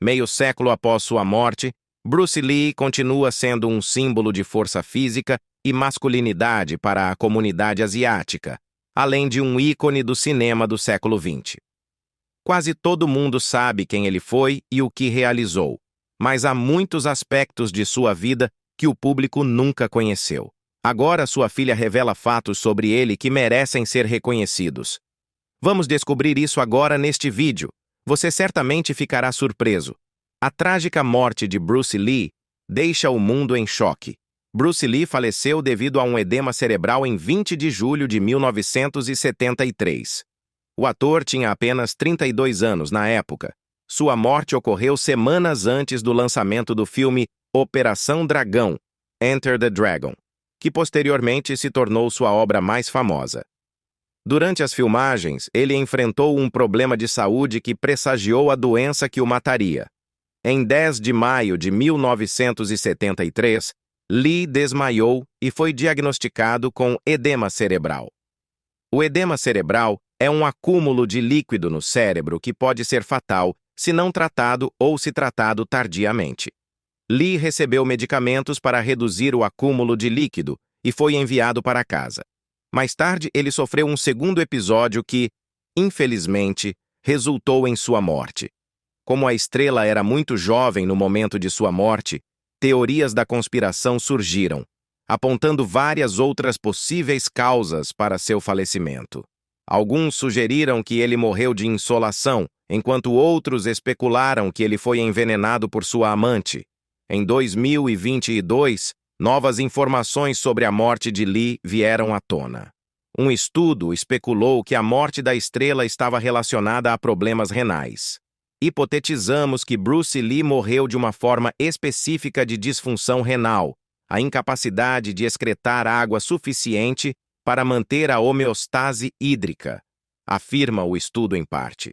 Meio século após sua morte, Bruce Lee continua sendo um símbolo de força física e masculinidade para a comunidade asiática, além de um ícone do cinema do século XX. Quase todo mundo sabe quem ele foi e o que realizou, mas há muitos aspectos de sua vida que o público nunca conheceu. Agora sua filha revela fatos sobre ele que merecem ser reconhecidos. Vamos descobrir isso agora neste vídeo. Você certamente ficará surpreso. A trágica morte de Bruce Lee deixa o mundo em choque. Bruce Lee faleceu devido a um edema cerebral em 20 de julho de 1973. O ator tinha apenas 32 anos na época. Sua morte ocorreu semanas antes do lançamento do filme Operação Dragão, Enter the Dragon, que posteriormente se tornou sua obra mais famosa. Durante as filmagens, ele enfrentou um problema de saúde que pressagiou a doença que o mataria. Em 10 de maio de 1973, Lee desmaiou e foi diagnosticado com edema cerebral. O edema cerebral é um acúmulo de líquido no cérebro que pode ser fatal se não tratado ou se tratado tardiamente. Lee recebeu medicamentos para reduzir o acúmulo de líquido e foi enviado para casa. Mais tarde, ele sofreu um segundo episódio que, infelizmente, resultou em sua morte. Como a estrela era muito jovem no momento de sua morte, teorias da conspiração surgiram, apontando várias outras possíveis causas para seu falecimento. Alguns sugeriram que ele morreu de insolação, enquanto outros especularam que ele foi envenenado por sua amante. Em 2022, novas informações sobre a morte de Lee vieram à tona. Um estudo especulou que a morte da estrela estava relacionada a problemas renais. Hipotetizamos que Bruce Lee morreu de uma forma específica de disfunção renal, a incapacidade de excretar água suficiente para manter a homeostase hídrica, afirma o estudo em parte.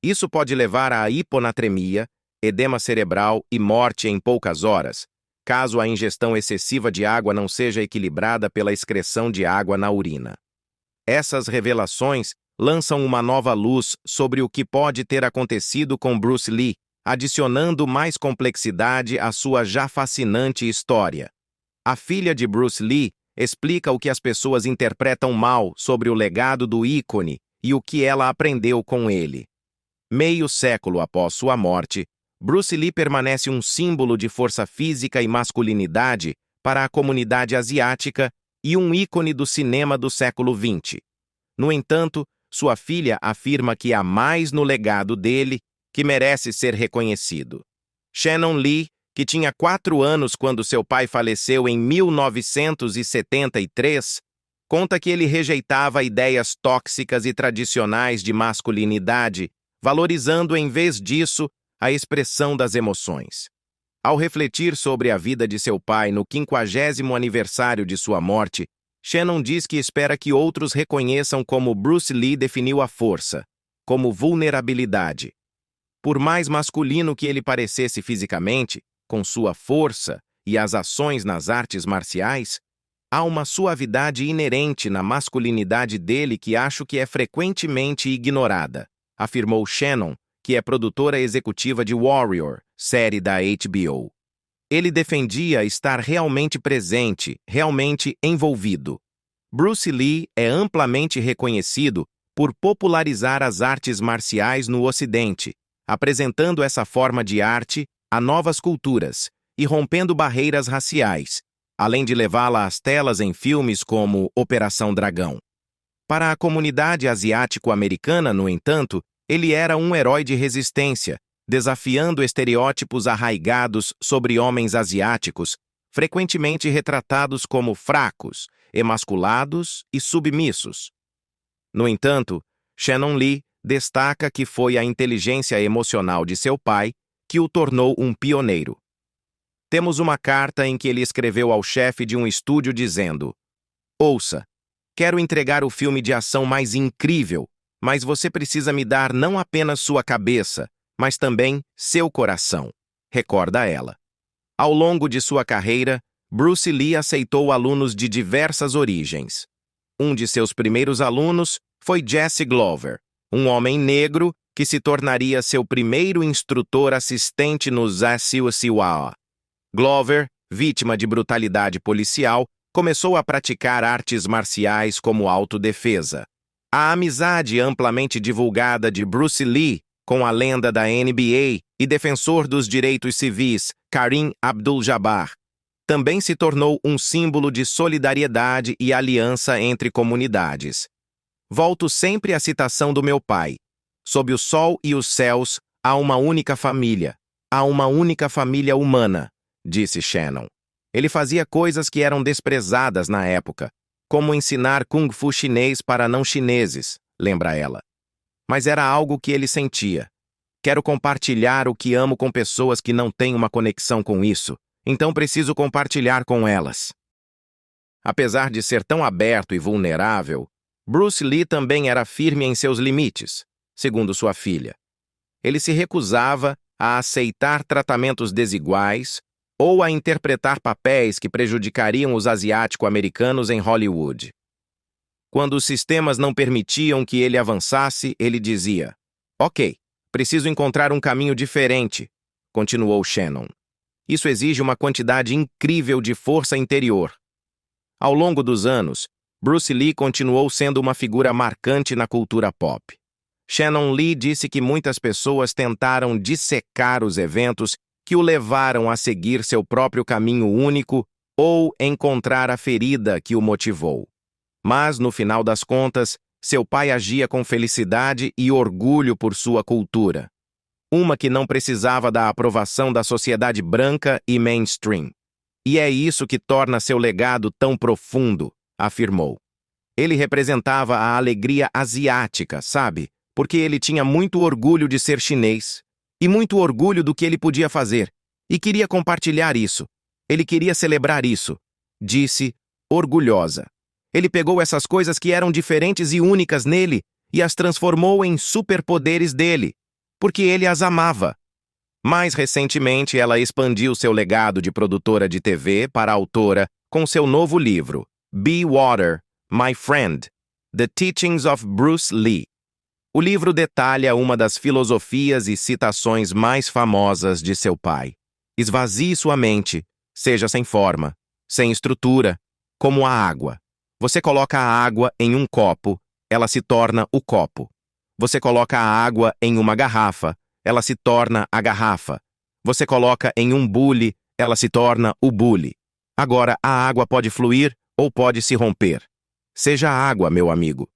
Isso pode levar a hiponatremia, edema cerebral e morte em poucas horas, caso a ingestão excessiva de água não seja equilibrada pela excreção de água na urina. Essas revelações lançam uma nova luz sobre o que pode ter acontecido com Bruce Lee, adicionando mais complexidade à sua já fascinante história. A filha de Bruce Lee explica o que as pessoas interpretam mal sobre o legado do ícone e o que ela aprendeu com ele. Meio século após sua morte, Bruce Lee permanece um símbolo de força física e masculinidade para a comunidade asiática e um ícone do cinema do século XX. No entanto, sua filha afirma que há mais no legado dele que merece ser reconhecido. Shannon Lee, que tinha 4 anos quando seu pai faleceu em 1973, conta que ele rejeitava ideias tóxicas e tradicionais de masculinidade, valorizando em vez disso a expressão das emoções. Ao refletir sobre a vida de seu pai no 50º aniversário de sua morte, Shannon diz que espera que outros reconheçam como Bruce Lee definiu a força, como vulnerabilidade. Por mais masculino que ele parecesse fisicamente, com sua força e as ações nas artes marciais, há uma suavidade inerente na masculinidade dele que acho que é frequentemente ignorada, afirmou Shannon, que é produtora executiva de Warrior, série da HBO. Ele defendia estar realmente presente, realmente envolvido. Bruce Lee é amplamente reconhecido por popularizar as artes marciais no Ocidente, apresentando essa forma de arte a novas culturas e rompendo barreiras raciais, além de levá-la às telas em filmes como Operação Dragão. Para a comunidade asiático-americana, no entanto, ele era um herói de resistência, desafiando estereótipos arraigados sobre homens asiáticos, frequentemente retratados como fracos, emasculados e submissos. No entanto, Shannon Lee destaca que foi a inteligência emocional de seu pai que o tornou um pioneiro. Temos uma carta em que ele escreveu ao chefe de um estúdio dizendo: "Ouça, quero entregar o filme de ação mais incrível, mas você precisa me dar não apenas sua cabeça, mas também seu coração", recorda ela. Ao longo de sua carreira, Bruce Lee aceitou alunos de diversas origens. Um de seus primeiros alunos foi Jesse Glover, um homem negro que se tornaria seu primeiro instrutor assistente no Zasiwa. Glover, vítima de brutalidade policial, começou a praticar artes marciais como autodefesa. A amizade amplamente divulgada de Bruce Lee com a lenda da NBA e defensor dos direitos civis, Kareem Abdul-Jabbar, também se tornou um símbolo de solidariedade e aliança entre comunidades. Volto sempre à citação do meu pai. Sob o sol e os céus, há uma única família. Há uma única família humana, disse Shannon. Ele fazia coisas que eram desprezadas na época, como ensinar Kung Fu chinês para não chineses, lembra ela. Mas era algo que ele sentia. Quero compartilhar o que amo com pessoas que não têm uma conexão com isso, então preciso compartilhar com elas. Apesar de ser tão aberto e vulnerável, Bruce Lee também era firme em seus limites, segundo sua filha. Ele se recusava a aceitar tratamentos desiguais ou a interpretar papéis que prejudicariam os asiático-americanos em Hollywood. Quando os sistemas não permitiam que ele avançasse, ele dizia: "Ok, preciso encontrar um caminho diferente", continuou Shannon. Isso exige uma quantidade incrível de força interior. Ao longo dos anos, Bruce Lee continuou sendo uma figura marcante na cultura pop. Shannon Lee disse que muitas pessoas tentaram dissecar os eventos que o levaram a seguir seu próprio caminho único ou encontrar a ferida que o motivou. Mas, no final das contas, seu pai agia com felicidade e orgulho por sua cultura. Uma que não precisava da aprovação da sociedade branca e mainstream. E é isso que torna seu legado tão profundo, afirmou. Ele representava a alegria asiática, sabe? Porque ele tinha muito orgulho de ser chinês e muito orgulho do que ele podia fazer, e queria compartilhar isso. Ele queria celebrar isso, disse, orgulhosa. Ele pegou essas coisas que eram diferentes e únicas nele e as transformou em superpoderes dele, porque ele as amava. Mais recentemente, ela expandiu seu legado de produtora de TV para autora com seu novo livro, Be Water, My Friend, The Teachings of Bruce Lee. O livro detalha uma das filosofias e citações mais famosas de seu pai. Esvazie sua mente, seja sem forma, sem estrutura, como a água. Você coloca a água em um copo, ela se torna o copo. Você coloca a água em uma garrafa, ela se torna a garrafa. Você coloca em um bule, ela se torna o bule. Agora, a água pode fluir ou pode se romper. Seja água, meu amigo.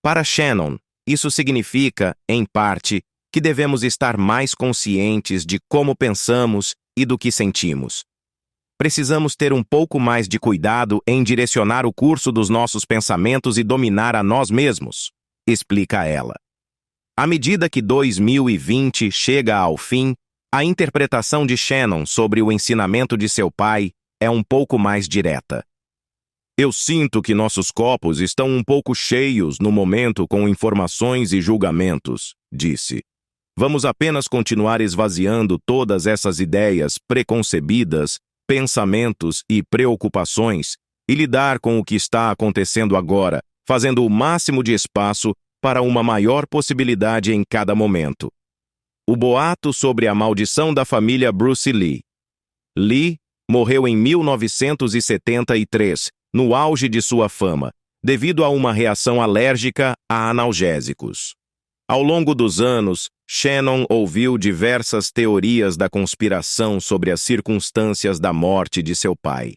Para Shannon, isso significa, em parte, que devemos estar mais conscientes de como pensamos e do que sentimos. Precisamos ter um pouco mais de cuidado em direcionar o curso dos nossos pensamentos e dominar a nós mesmos, explica ela. À medida que 2020 chega ao fim, a interpretação de Shannon sobre o ensinamento de seu pai é um pouco mais direta. Eu sinto que nossos copos estão um pouco cheios no momento com informações e julgamentos, disse. Vamos apenas continuar esvaziando todas essas ideias preconcebidas, pensamentos e preocupações e lidar com o que está acontecendo agora, fazendo o máximo de espaço para uma maior possibilidade em cada momento. O boato sobre a maldição da família Bruce Lee. Lee morreu em 1973, no auge de sua fama, devido a uma reação alérgica a analgésicos. Ao longo dos anos, Shannon ouviu diversas teorias da conspiração sobre as circunstâncias da morte de seu pai.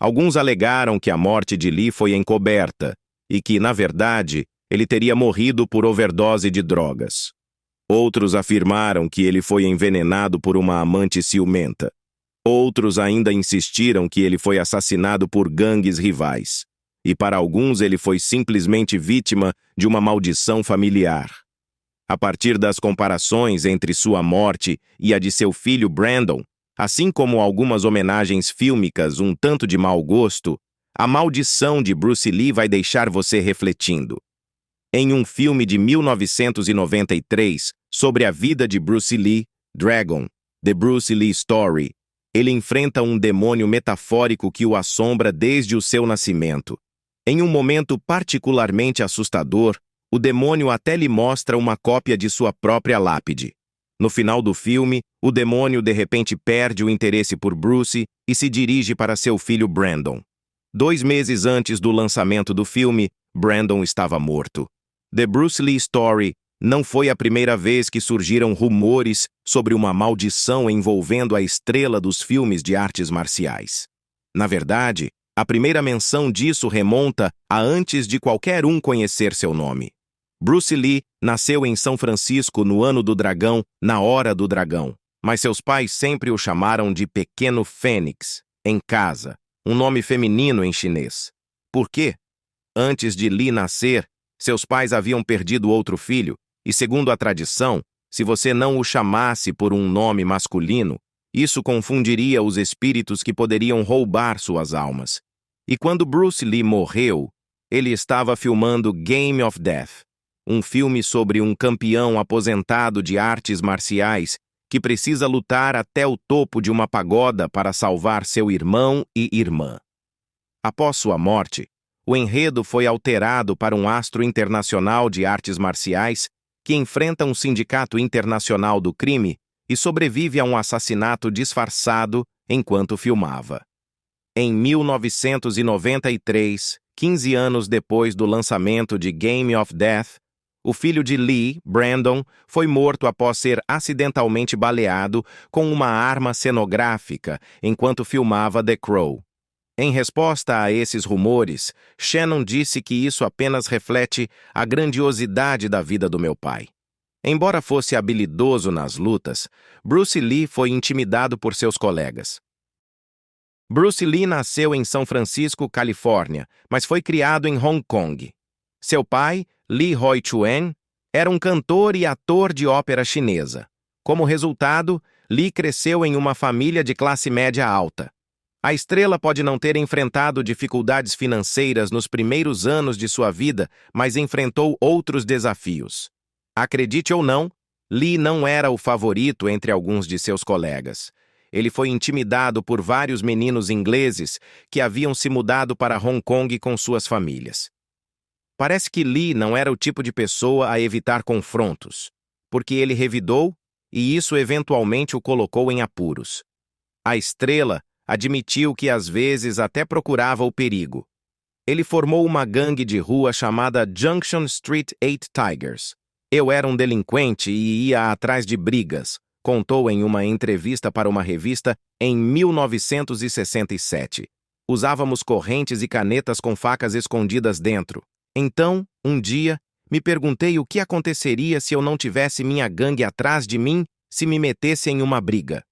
Alguns alegaram que a morte de Lee foi encoberta e que, na verdade, ele teria morrido por overdose de drogas. Outros afirmaram que ele foi envenenado por uma amante ciumenta. Outros ainda insistiram que ele foi assassinado por gangues rivais. E para alguns ele foi simplesmente vítima de uma maldição familiar. A partir das comparações entre sua morte e a de seu filho Brandon, assim como algumas homenagens fílmicas um tanto de mau gosto, a maldição de Bruce Lee vai deixar você refletindo. Em um filme de 1993 sobre a vida de Bruce Lee, Dragon, The Bruce Lee Story, ele enfrenta um demônio metafórico que o assombra desde o seu nascimento. Em um momento particularmente assustador, O demônio até lhe mostra uma cópia de sua própria lápide. No final do filme, o demônio de repente perde o interesse por Bruce e se dirige para seu filho Brandon. 2 meses antes do lançamento do filme, Brandon estava morto. The Bruce Lee Story não foi a primeira vez que surgiram rumores sobre uma maldição envolvendo a estrela dos filmes de artes marciais. Na verdade, a primeira menção disso remonta a antes de qualquer um conhecer seu nome. Bruce Lee nasceu em São Francisco no ano do dragão, na hora do dragão, mas seus pais sempre o chamaram de Pequeno Fênix, em casa, um nome feminino em chinês. Por quê? Antes de Lee nascer, seus pais haviam perdido outro filho, e segundo a tradição, se você não o chamasse por um nome masculino, isso confundiria os espíritos que poderiam roubar suas almas. E quando Bruce Lee morreu, ele estava filmando Game of Death, um filme sobre um campeão aposentado de artes marciais que precisa lutar até o topo de uma pagoda para salvar seu irmão e irmã. Após sua morte, o enredo foi alterado para um astro internacional de artes marciais que enfrenta um sindicato internacional do crime e sobrevive a um assassinato disfarçado enquanto filmava. Em 1993, 15 anos depois do lançamento de Game of Death, o filho de Lee, Brandon, foi morto após ser acidentalmente baleado com uma arma cenográfica enquanto filmava The Crow. Em resposta a esses rumores, Shannon disse que isso apenas reflete a grandiosidade da vida do meu pai. Embora fosse habilidoso nas lutas, Bruce Lee foi intimidado por seus colegas. Bruce Lee nasceu em São Francisco, Califórnia, mas foi criado em Hong Kong. Seu pai, Lee Hoi-chuen, era um cantor e ator de ópera chinesa. Como resultado, Lee cresceu em uma família de classe média alta. A estrela pode não ter enfrentado dificuldades financeiras nos primeiros anos de sua vida, mas enfrentou outros desafios. Acredite ou não, Lee não era o favorito entre alguns de seus colegas. Ele foi intimidado por vários meninos ingleses que haviam se mudado para Hong Kong com suas famílias. Parece que Lee não era o tipo de pessoa a evitar confrontos, porque ele revidou e isso eventualmente o colocou em apuros. A estrela admitiu que às vezes até procurava o perigo. Ele formou uma gangue de rua chamada Junction Street 8 Tigers. Eu era um delinquente e ia atrás de brigas, contou em uma entrevista para uma revista em 1967. Usávamos correntes e canetas com facas escondidas dentro. Então, um dia, me perguntei o que aconteceria se eu não tivesse minha gangue atrás de mim se me metesse em uma briga.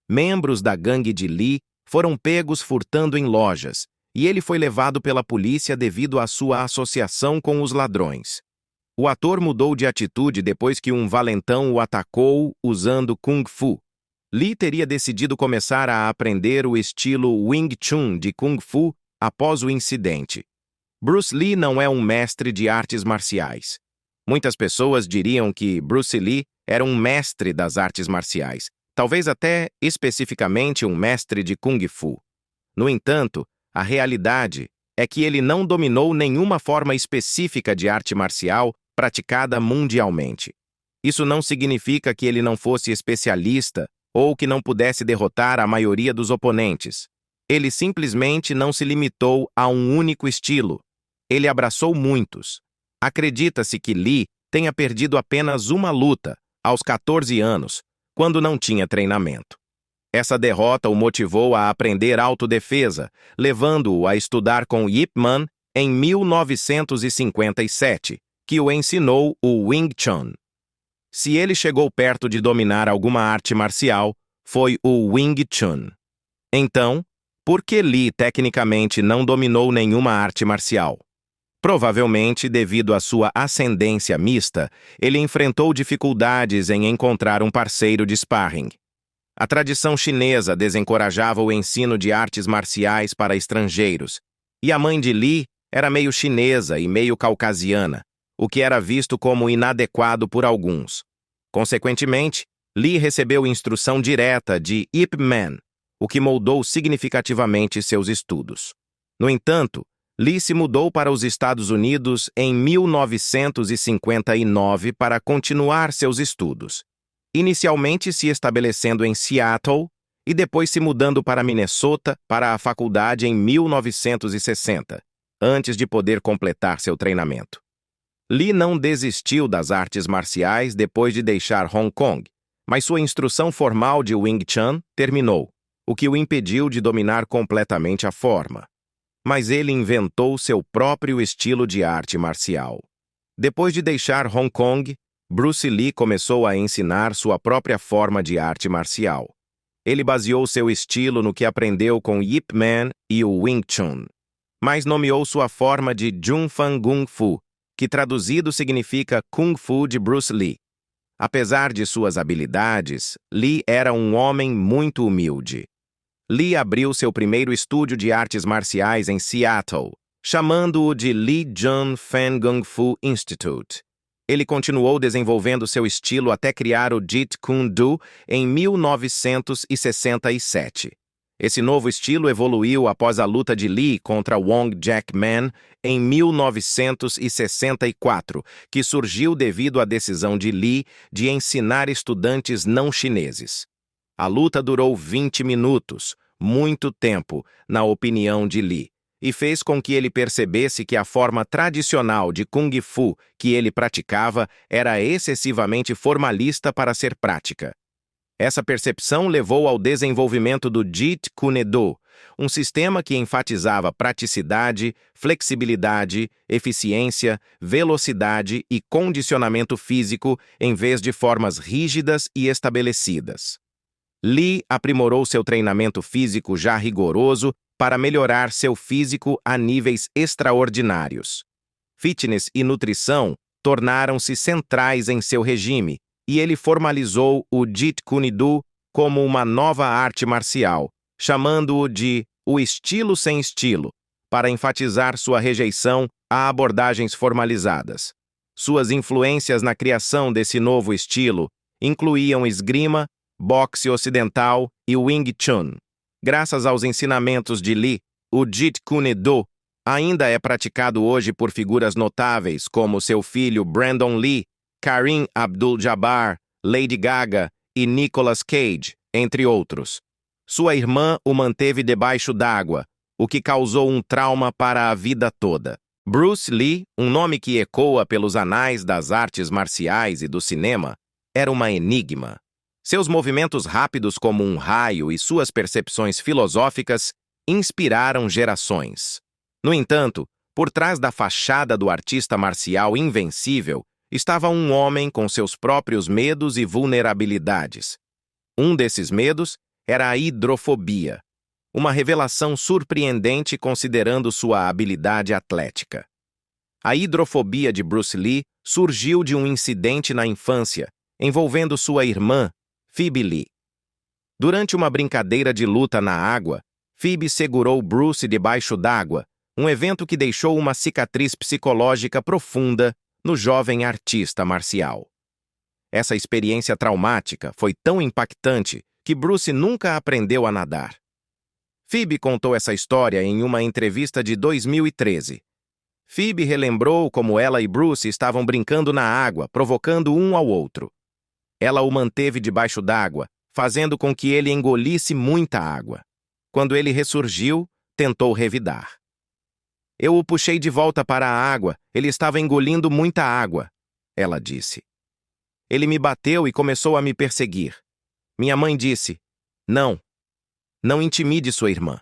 Membros da gangue de Lee foram pegos furtando em lojas, e ele foi levado pela polícia devido à sua associação com os ladrões. O ator mudou de atitude depois que um valentão o atacou usando Kung Fu. Lee teria decidido começar a aprender o estilo Wing Chun de Kung Fu após o incidente. Bruce Lee não é um mestre de artes marciais. Muitas pessoas diriam que Bruce Lee era um mestre das artes marciais, talvez até especificamente um mestre de Kung Fu. No entanto, a realidade é que ele não dominou nenhuma forma específica de arte marcial praticada mundialmente. Isso não significa que ele não fosse especialista ou que não pudesse derrotar a maioria dos oponentes. Ele simplesmente não se limitou a um único estilo. Ele abraçou muitos. Acredita-se que Lee tenha perdido apenas uma luta, aos 14 anos, quando não tinha treinamento. Essa derrota o motivou a aprender autodefesa, levando-o a estudar com Ip Man em 1957, que o ensinou o Wing Chun. Se ele chegou perto de dominar alguma arte marcial, foi o Wing Chun. Então, por que Lee tecnicamente não dominou nenhuma arte marcial? Provavelmente, devido à sua ascendência mista, ele enfrentou dificuldades em encontrar um parceiro de sparring. A tradição chinesa desencorajava o ensino de artes marciais para estrangeiros, e a mãe de Lee era meio chinesa e meio caucasiana, o que era visto como inadequado por alguns. Consequentemente, Lee recebeu instrução direta de Ip Man, o que moldou significativamente seus estudos. No entanto, Lee se mudou para os Estados Unidos em 1959 para continuar seus estudos, inicialmente se estabelecendo em Seattle e depois se mudando para Minnesota para a faculdade em 1960, antes de poder completar seu treinamento. Lee não desistiu das artes marciais depois de deixar Hong Kong, mas sua instrução formal de Wing Chun terminou, o que o impediu de dominar completamente a forma. Mas ele inventou seu próprio estilo de arte marcial. Depois de deixar Hong Kong, Bruce Lee começou a ensinar sua própria forma de arte marcial. Ele baseou seu estilo no que aprendeu com Ip Man e o Wing Chun, mas nomeou sua forma de Jun Fan Kung Fu, que traduzido significa Kung Fu de Bruce Lee. Apesar de suas habilidades, Lee era um homem muito humilde. Lee abriu seu primeiro estúdio de artes marciais em Seattle, chamando-o de Lee Jun Fan Kung Fu Institute. Ele continuou desenvolvendo seu estilo até criar o Jeet Kune Do em 1967. Esse novo estilo evoluiu após a luta de Lee contra Wong Jack Man em 1964, que surgiu devido à decisão de Lee de ensinar estudantes não chineses. A luta durou 20 minutos, muito tempo, na opinião de Lee, e fez com que ele percebesse que a forma tradicional de Kung Fu que ele praticava era excessivamente formalista para ser prática. Essa percepção levou ao desenvolvimento do Jeet Kune Do, um sistema que enfatizava praticidade, flexibilidade, eficiência, velocidade e condicionamento físico em vez de formas rígidas e estabelecidas. Lee aprimorou seu treinamento físico já rigoroso para melhorar seu físico a níveis extraordinários. Fitness e nutrição tornaram-se centrais em seu regime, e ele formalizou o Jeet Kune Do como uma nova arte marcial, chamando-o de o estilo sem estilo, para enfatizar sua rejeição a abordagens formalizadas. Suas influências na criação desse novo estilo incluíam esgrima, boxe ocidental e Wing Chun. Graças aos ensinamentos de Lee, o Jeet Kune Do ainda é praticado hoje por figuras notáveis como seu filho Brandon Lee, Kareem Abdul-Jabbar, Lady Gaga e Nicolas Cage, entre outros. Sua irmã o manteve debaixo d'água, o que causou um trauma para a vida toda. Bruce Lee, um nome que ecoa pelos anais das artes marciais e do cinema, era uma enigma. Seus movimentos rápidos como um raio e suas percepções filosóficas inspiraram gerações. No entanto, por trás da fachada do artista marcial invencível, estava um homem com seus próprios medos e vulnerabilidades. Um desses medos era a hidrofobia, uma revelação surpreendente considerando sua habilidade atlética. A hidrofobia de Bruce Lee surgiu de um incidente na infância, envolvendo sua irmã, Phoebe Lee. Durante uma brincadeira de luta na água, Phoebe segurou Bruce debaixo d'água, um evento que deixou uma cicatriz psicológica profunda no jovem artista marcial. Essa experiência traumática foi tão impactante que Bruce nunca aprendeu a nadar. Phoebe contou essa história em uma entrevista de 2013. Phoebe relembrou como ela e Bruce estavam brincando na água, provocando um ao outro. Ela o manteve debaixo d'água, fazendo com que ele engolisse muita água. Quando ele ressurgiu, tentou revidar. Eu o puxei de volta para a água, ele estava engolindo muita água, ela disse. Ele me bateu e começou a me perseguir. Minha mãe disse, não intimide sua irmã.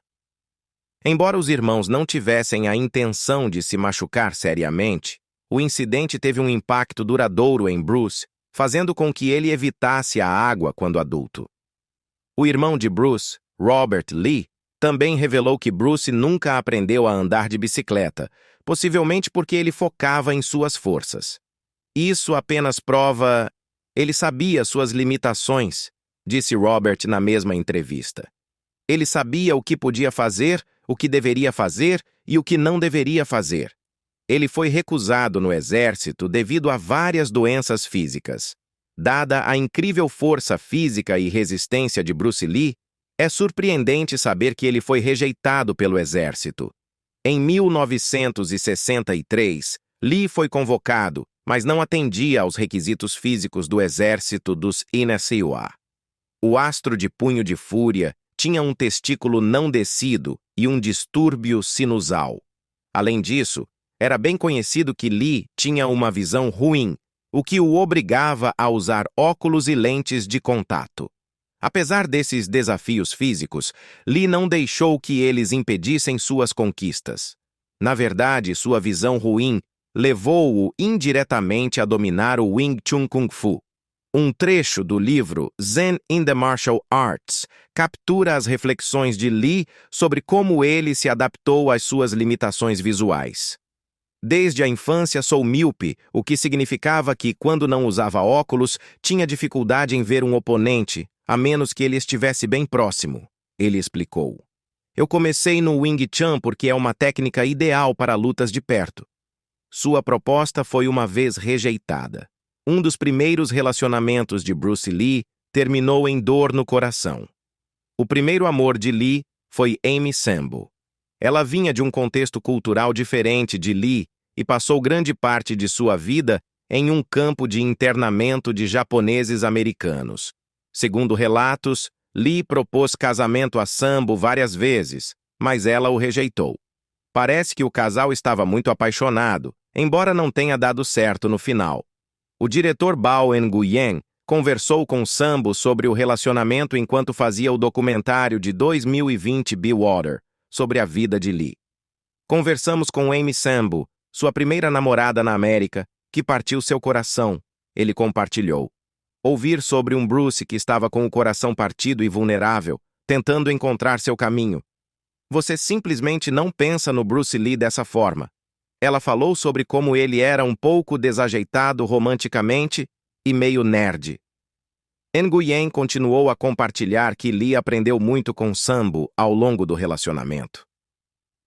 Embora os irmãos não tivessem a intenção de se machucar seriamente, o incidente teve um impacto duradouro em Bruce, fazendo com que ele evitasse a água quando adulto. O irmão de Bruce, Robert Lee, também revelou que Bruce nunca aprendeu a andar de bicicleta, possivelmente porque ele focava em suas forças. Isso apenas prova... Ele sabia suas limitações, disse Robert na mesma entrevista. Ele sabia o que podia fazer, o que deveria fazer e o que não deveria fazer. Ele foi recusado no exército devido a várias doenças físicas. Dada a incrível força física e resistência de Bruce Lee, é surpreendente saber que ele foi rejeitado pelo exército. Em 1963, Lee foi convocado, mas não atendia aos requisitos físicos do exército dos NSUA. O astro de punho de fúria tinha um testículo não descido e um distúrbio sinusal. Além disso, era bem conhecido que Lee tinha uma visão ruim, o que o obrigava a usar óculos e lentes de contato. Apesar desses desafios físicos, Lee não deixou que eles impedissem suas conquistas. Na verdade, sua visão ruim levou-o indiretamente a dominar o Wing Chun Kung Fu. Um trecho do livro Zen in the Martial Arts captura as reflexões de Lee sobre como ele se adaptou às suas limitações visuais. Desde a infância sou míope, o que significava que, quando não usava óculos, tinha dificuldade em ver um oponente, a menos que ele estivesse bem próximo, ele explicou. Eu comecei no Wing Chun porque é uma técnica ideal para lutas de perto. Sua proposta foi uma vez rejeitada. Um dos primeiros relacionamentos de Bruce Lee terminou em dor no coração. O primeiro amor de Lee foi Amy Sambo. Ela vinha de um contexto cultural diferente de Lee e passou grande parte de sua vida em um campo de internamento de japoneses americanos. Segundo relatos, Lee propôs casamento a Sambo várias vezes, mas ela o rejeitou. Parece que o casal estava muito apaixonado, embora não tenha dado certo no final. O diretor Bao Nguyen conversou com Sambo sobre o relacionamento enquanto fazia o documentário de 2020 Be Water, sobre a vida de Lee. Conversamos com Amy Sambo, sua primeira namorada na América, que partiu seu coração, ele compartilhou. Ouvir sobre um Bruce que estava com o coração partido e vulnerável, tentando encontrar seu caminho. Você simplesmente não pensa no Bruce Lee dessa forma. Ela falou sobre como ele era um pouco desajeitado romanticamente e meio nerd. Nguyen continuou a compartilhar que Lee aprendeu muito com Sambo ao longo do relacionamento.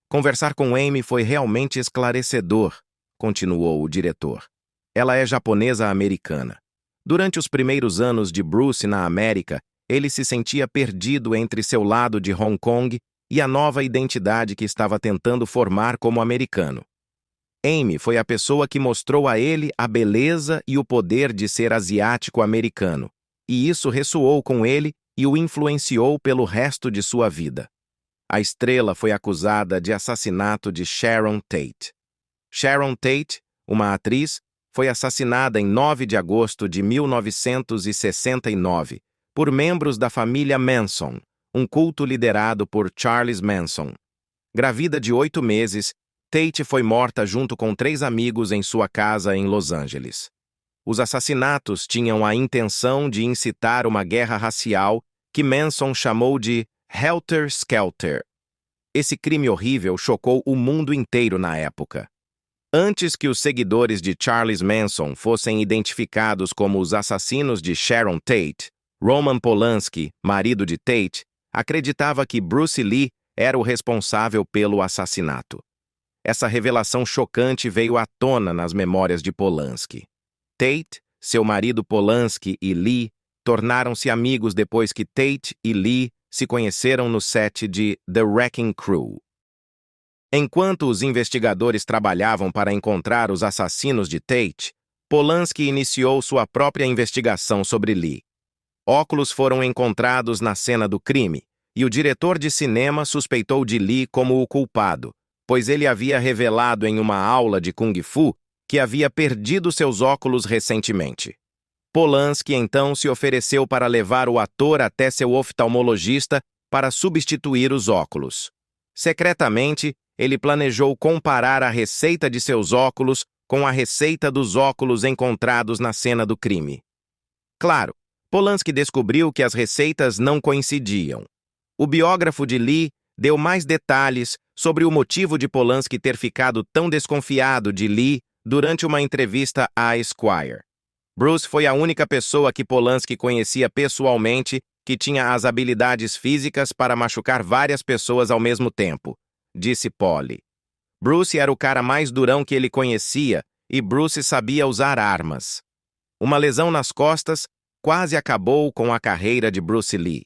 Conversar com Amy foi realmente esclarecedor, continuou o diretor. Ela é japonesa-americana. Durante os primeiros anos de Bruce na América, ele se sentia perdido entre seu lado de Hong Kong e a nova identidade que estava tentando formar como americano. Amy foi a pessoa que mostrou a ele a beleza e o poder de ser asiático-americano, e isso ressoou com ele e o influenciou pelo resto de sua vida. A estrela foi acusada de assassinato de Sharon Tate. Sharon Tate, uma atriz, foi assassinada em 9 de agosto de 1969 por membros da família Manson, um culto liderado por Charles Manson. Gravida de 8 meses, Tate foi morta junto com 3 amigos em sua casa em Los Angeles. Os assassinatos tinham a intenção de incitar uma guerra racial que Manson chamou de Helter Skelter. Esse crime horrível chocou o mundo inteiro na época. Antes que os seguidores de Charles Manson fossem identificados como os assassinos de Sharon Tate, Roman Polanski, marido de Tate, acreditava que Bruce Lee era o responsável pelo assassinato. Essa revelação chocante veio à tona nas memórias de Polanski. Tate, seu marido Polanski e Lee tornaram-se amigos depois que Tate e Lee se conheceram no set de The Wrecking Crew. Enquanto os investigadores trabalhavam para encontrar os assassinos de Tate, Polanski iniciou sua própria investigação sobre Lee. Óculos foram encontrados na cena do crime, e o diretor de cinema suspeitou de Lee como o culpado, pois ele havia revelado em uma aula de Kung Fu que havia perdido seus óculos recentemente. Polanski então se ofereceu para levar o ator até seu oftalmologista para substituir os óculos. Secretamente, ele planejou comparar a receita de seus óculos com a receita dos óculos encontrados na cena do crime. Claro, Polanski descobriu que as receitas não coincidiam. O biógrafo de Lee deu mais detalhes sobre o motivo de Polanski ter ficado tão desconfiado de Lee durante uma entrevista à Esquire. Bruce foi a única pessoa que Polanski conhecia pessoalmente que tinha as habilidades físicas para machucar várias pessoas ao mesmo tempo, disse Polly. Bruce era o cara mais durão que ele conhecia e Bruce sabia usar armas. Uma lesão nas costas quase acabou com a carreira de Bruce Lee.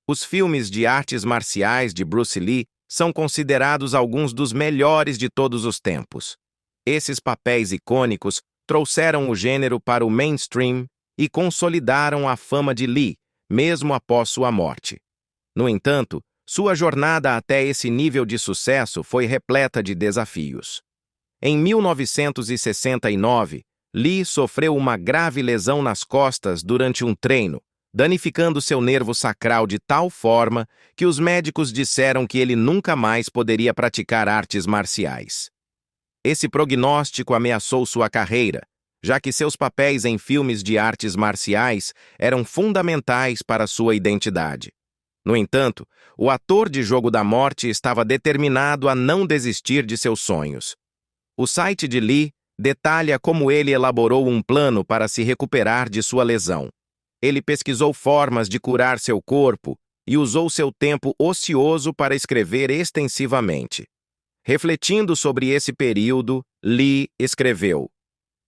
Os filmes de artes marciais de Bruce Lee são considerados alguns dos melhores de todos os tempos. Esses papéis icônicos trouxeram o gênero para o mainstream e consolidaram a fama de Lee, mesmo após sua morte. No entanto, sua jornada até esse nível de sucesso foi repleta de desafios. Em 1969, Lee sofreu uma grave lesão nas costas durante um treino, danificando seu nervo sacral de tal forma que os médicos disseram que ele nunca mais poderia praticar artes marciais. Esse prognóstico ameaçou sua carreira, já que seus papéis em filmes de artes marciais eram fundamentais para sua identidade. No entanto, o ator de Jogo da Morte estava determinado a não desistir de seus sonhos. O site de Lee detalha como ele elaborou um plano para se recuperar de sua lesão. Ele pesquisou formas de curar seu corpo e usou seu tempo ocioso para escrever extensivamente. Refletindo sobre esse período, Lee escreveu: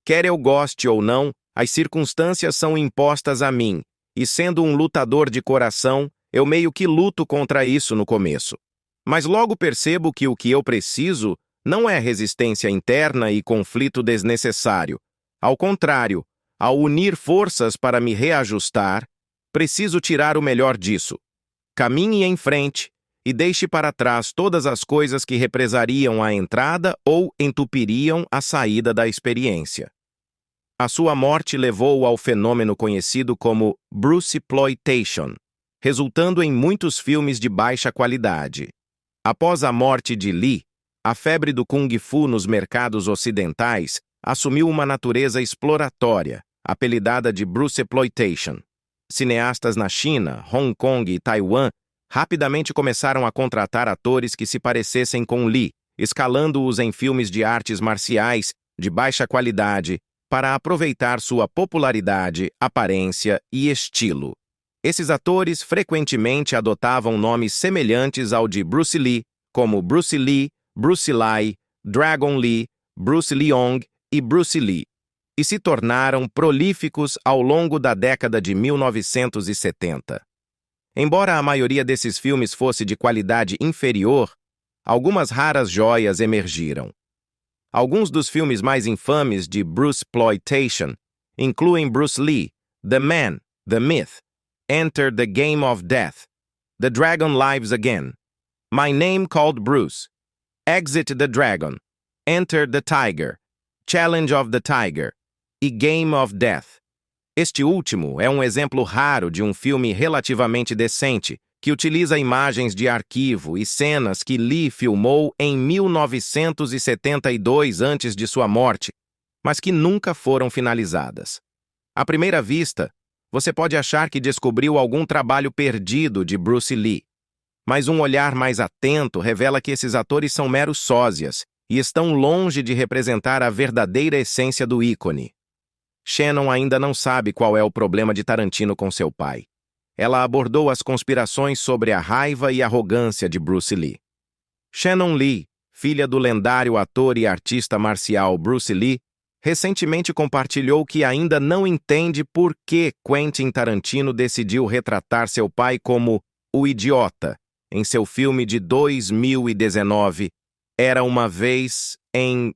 "Quer eu goste ou não, as circunstâncias são impostas a mim, e sendo um lutador de coração, eu meio que luto contra isso no começo. Mas logo percebo que o que eu preciso não é resistência interna e conflito desnecessário. Ao contrário, ao unir forças para me reajustar, preciso tirar o melhor disso. Caminhe em frente e deixe para trás todas as coisas que represariam a entrada ou entupiriam a saída da experiência." A sua morte levou ao fenômeno conhecido como Bruceploitation, resultando em muitos filmes de baixa qualidade. Após a morte de Lee, a febre do Kung Fu nos mercados ocidentais assumiu uma natureza exploratória, apelidada de Bruceploitation. Cineastas na China, Hong Kong e Taiwan rapidamente começaram a contratar atores que se parecessem com Lee, escalando-os em filmes de artes marciais de baixa qualidade para aproveitar sua popularidade, aparência e estilo. Esses atores frequentemente adotavam nomes semelhantes ao de Bruce Lee, como Bruce Lee, Bruce Lai, Dragon Lee, Bruce Leong e Bruce Lee, e se tornaram prolíficos ao longo da década de 1970. Embora a maioria desses filmes fosse de qualidade inferior, algumas raras joias emergiram. Alguns dos filmes mais infames de Bruceploitation incluem Bruce Lee, The Man, The Myth, Enter the Game of Death, The Dragon Lives Again, My Name Called Bruce, Exit the Dragon, Enter the Tiger, Challenge of the Tiger e Game of Death. Este último é um exemplo raro de um filme relativamente decente, que utiliza imagens de arquivo e cenas que Lee filmou em 1972 antes de sua morte, mas que nunca foram finalizadas. À primeira vista, você pode achar que descobriu algum trabalho perdido de Bruce Lee, mas um olhar mais atento revela que esses atores são meros sósias e estão longe de representar a verdadeira essência do ícone. Shannon ainda não sabe qual é o problema de Tarantino com seu pai. Ela abordou as conspirações sobre a raiva e arrogância de Bruce Lee. Shannon Lee, filha do lendário ator e artista marcial Bruce Lee, recentemente compartilhou que ainda não entende por que Quentin Tarantino decidiu retratar seu pai como o idiota em seu filme de 2019, Era uma Vez em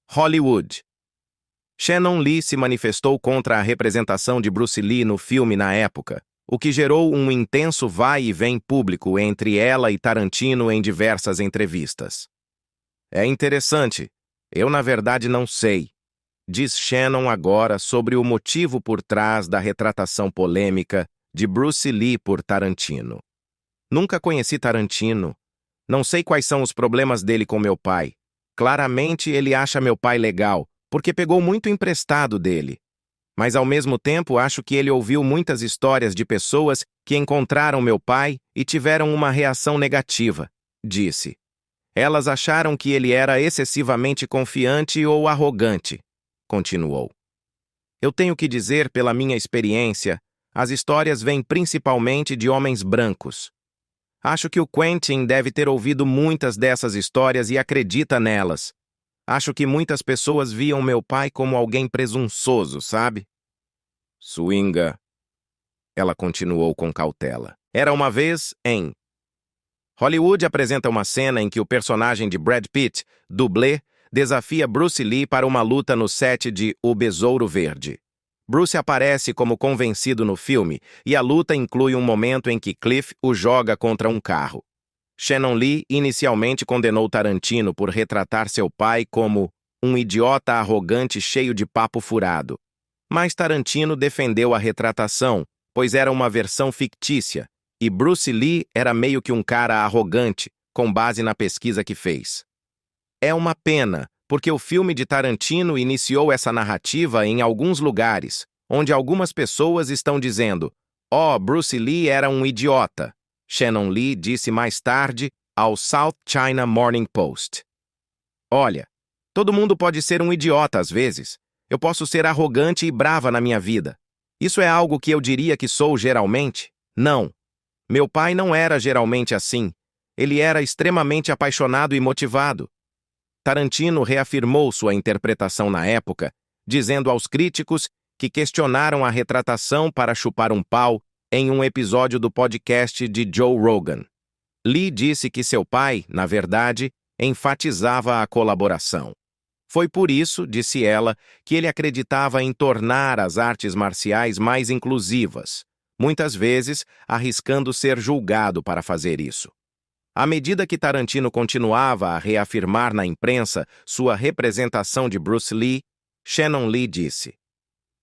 Hollywood. Shannon Lee se manifestou contra a representação de Bruce Lee no filme na época, o que gerou um intenso vai e vem público entre ela e Tarantino em diversas entrevistas. "É interessante. Eu, na verdade, não sei", diz Shannon agora sobre o motivo por trás da retratação polêmica de Bruce Lee por Tarantino. "Nunca conheci Tarantino. Não sei quais são os problemas dele com meu pai. Claramente ele acha meu pai legal, porque pegou muito emprestado dele. Mas ao mesmo tempo acho que ele ouviu muitas histórias de pessoas que encontraram meu pai e tiveram uma reação negativa", disse. "Elas acharam que ele era excessivamente confiante ou arrogante", continuou. "Eu tenho que dizer, pela minha experiência, as histórias vêm principalmente de homens brancos. Acho que o Quentin deve ter ouvido muitas dessas histórias e acredita nelas. Acho que muitas pessoas viam meu pai como alguém presunçoso, sabe?" "Swinga", ela continuou com cautela. "Era uma vez em Hollywood apresenta uma cena em que o personagem de Brad Pitt, dublê, desafia Bruce Lee para uma luta no set de O Besouro Verde. Bruce aparece como convencido no filme e a luta inclui um momento em que Cliff o joga contra um carro. Shannon Lee inicialmente condenou Tarantino por retratar seu pai como um idiota arrogante cheio de papo furado. Mas Tarantino defendeu a retratação, pois era uma versão fictícia, e Bruce Lee era meio que um cara arrogante, com base na pesquisa que fez. É uma pena, porque o filme de Tarantino iniciou essa narrativa em alguns lugares, onde algumas pessoas estão dizendo: "Oh, Bruce Lee era um idiota", Shannon Lee disse mais tarde ao South China Morning Post. Olha, todo mundo pode ser um idiota às vezes. Eu posso ser arrogante e brava na minha vida. Isso é algo que eu diria que sou geralmente? Não. Meu pai não era geralmente assim. Ele era extremamente apaixonado e motivado. Tarantino reafirmou sua interpretação na época, dizendo aos críticos que questionaram a retratação para chupar um pau em um episódio do podcast de Joe Rogan. Lee disse que seu pai, na verdade, enfatizava a colaboração. Foi por isso, disse ela, que ele acreditava em tornar as artes marciais mais inclusivas, muitas vezes arriscando ser julgado para fazer isso. À medida que Tarantino continuava a reafirmar na imprensa sua representação de Bruce Lee, Shannon Lee disse: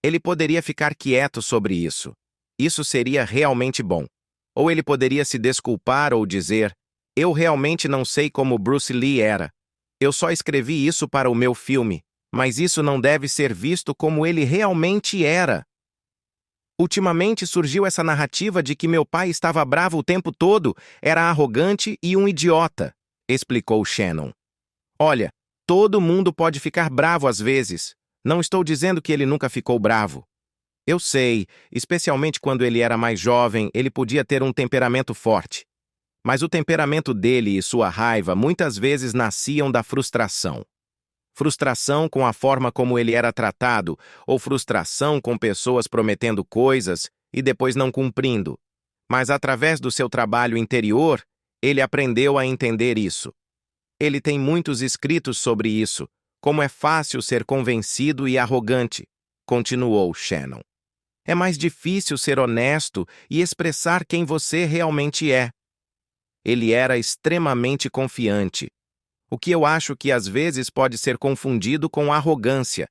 "Ele poderia ficar quieto sobre isso. Isso seria realmente bom. Ou ele poderia se desculpar ou dizer: eu realmente não sei como Bruce Lee era. Eu só escrevi isso para o meu filme, mas isso não deve ser visto como ele realmente era. Ultimamente surgiu essa narrativa de que meu pai estava bravo o tempo todo, era arrogante e um idiota", explicou Shannon. "Olha, todo mundo pode ficar bravo às vezes. Não estou dizendo que ele nunca ficou bravo. Eu sei, especialmente quando ele era mais jovem, ele podia ter um temperamento forte. Mas o temperamento dele e sua raiva muitas vezes nasciam da frustração. Frustração com a forma como ele era tratado, ou frustração com pessoas prometendo coisas e depois não cumprindo. Mas através do seu trabalho interior, ele aprendeu a entender isso. Ele tem muitos escritos sobre isso, como é fácil ser convencido e arrogante", continuou Shannon. "É mais difícil ser honesto e expressar quem você realmente é." Ele era extremamente confiante, o que eu acho que às vezes pode ser confundido com arrogância.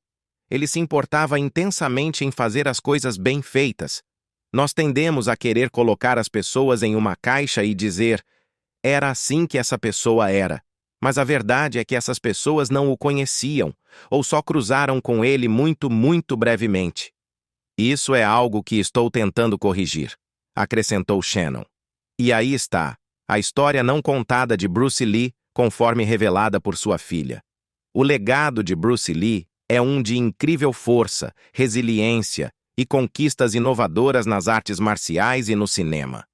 Ele se importava intensamente em fazer as coisas bem feitas. Nós tendemos a querer colocar as pessoas em uma caixa e dizer: era assim que essa pessoa era. Mas a verdade é que essas pessoas não o conheciam, ou só cruzaram com ele muito, muito brevemente. "Isso é algo que estou tentando corrigir", acrescentou Shannon. E aí está, a história não contada de Bruce Lee, conforme revelada por sua filha. O legado de Bruce Lee é um de incrível força, resiliência e conquistas inovadoras nas artes marciais e no cinema.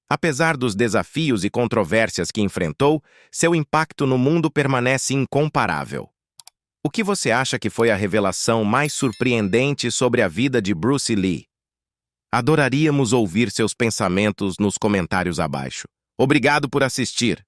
Apesar dos desafios e controvérsias que enfrentou, seu impacto no mundo permanece incomparável. O que você acha que foi a revelação mais surpreendente sobre a vida de Bruce Lee? Adoraríamos ouvir seus pensamentos nos comentários abaixo. Obrigado por assistir.